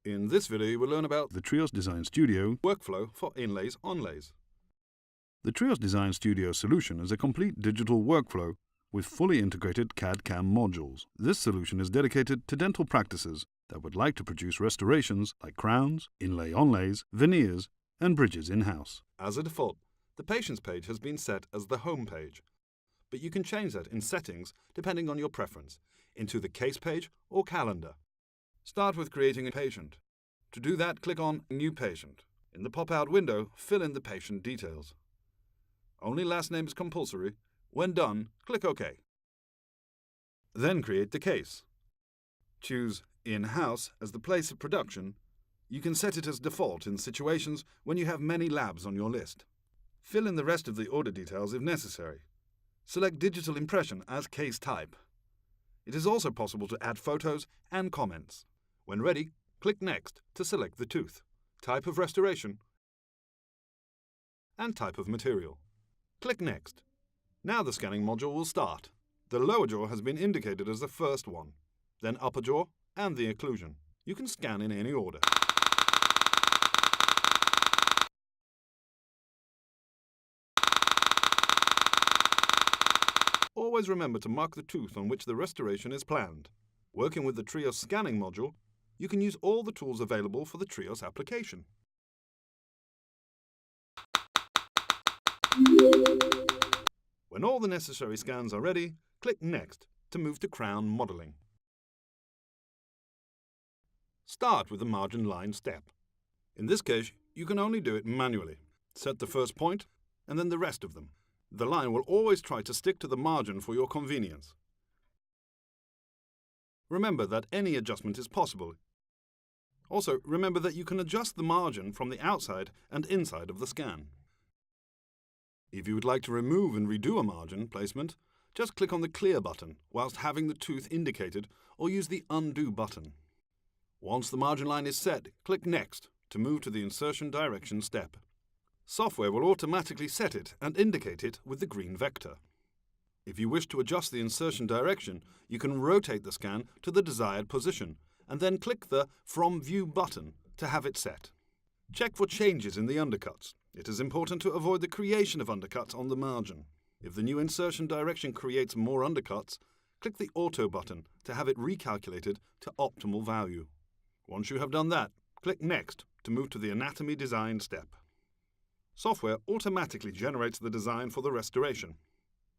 In this video, you will learn about the TRIOS Design Studio workflow for inlays onlays. The TRIOS Design Studio solution is a complete digital workflow with fully integrated CAD/CAM modules. This solution is dedicated to dental practices that would like to produce restorations like crowns, inlay onlays, veneers, and bridges in-house. As a default, the Patients page has been set as the Home page, but you can change that in Settings depending on your preference, into the Case page or Calendar. Start with creating a patient. To do that, click on New Patient. In the pop-out window, fill in the patient details. Only last name is compulsory. When done, click OK. Then create the case. Choose In-house as the place of production. You can set it as default in situations when you have many labs on your list. Fill in the rest of the order details if necessary. Select Digital Impression as case type. It is also possible to add photos and comments. When ready, click Next to select the tooth, type of restoration, and type of material. Click Next. Now the scanning module will start. The lower jaw has been indicated as the first one, then upper jaw and the occlusion. You can scan in any order. Always remember to mark the tooth on which the restoration is planned. Working with the TRIOS scanning module, you can use all the tools available for the TRIOS application. When all the necessary scans are ready, click Next to move to crown modeling. Start with the margin line step. In this case, you can only do it manually. Set the first point and then the rest of them. The line will always try to stick to the margin for your convenience. Remember that any adjustment is possible. Also, remember that you can adjust the margin from the outside and inside of the scan. If you would like to remove and redo a margin placement, just click on the Clear button whilst having the tooth indicated, or use the Undo button. Once the margin line is set, click Next to move to the Insertion Direction step. Software will automatically set it and indicate it with the green vector. If you wish to adjust the insertion direction, you can rotate the scan to the desired position and then click the From View button to have it set. Check for changes in the undercuts. It is important to avoid the creation of undercuts on the margin. If the new insertion direction creates more undercuts, click the Auto button to have it recalculated to optimal value. Once you have done that, click Next to move to the Anatomy Design step. Software automatically generates the design for the restoration,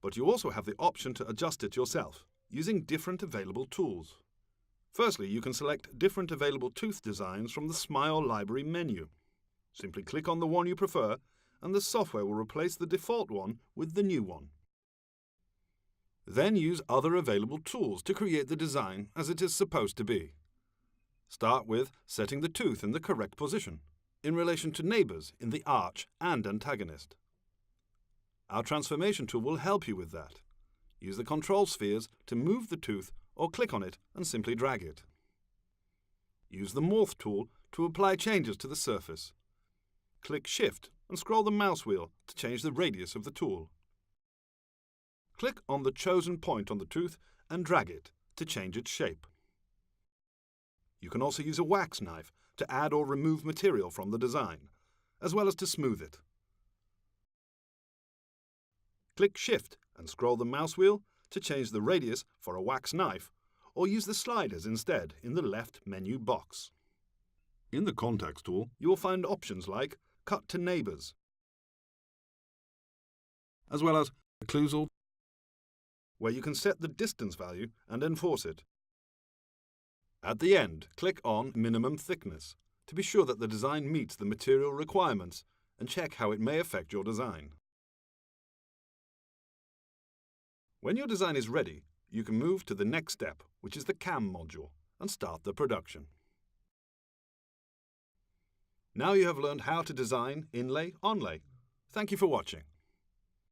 but you also have the option to adjust it yourself using different available tools. Firstly, you can select different available tooth designs from the Smile Library menu. Simply click on the one you prefer, and the software will replace the default one with the new one. Then use other available tools to create the design as it is supposed to be. Start with setting the tooth in the correct position in relation to neighbours in the arch and antagonist. Our transformation tool will help you with that. Use the control spheres to move the tooth or click on it and simply drag it. Use the Morph tool to apply changes to the surface. Click Shift and scroll the mouse wheel to change the radius of the tool. Click on the chosen point on the tooth and drag it to change its shape. You can also use a wax knife to add or remove material from the design, as well as to smooth it. Click Shift and scroll the mouse wheel to change the radius for a wax knife, or use the sliders instead in the left menu box. In the Contacts tool, you will find options like Cut to Neighbours, as well as Occlusal, where you can set the distance value and enforce it. At the end, click on Minimum Thickness to be sure that the design meets the material requirements and check how it may affect your design. When your design is ready, you can move to the next step, which is the CAM module, and start the production. Now you have learned how to design Inlay Onlay. Thank you for watching.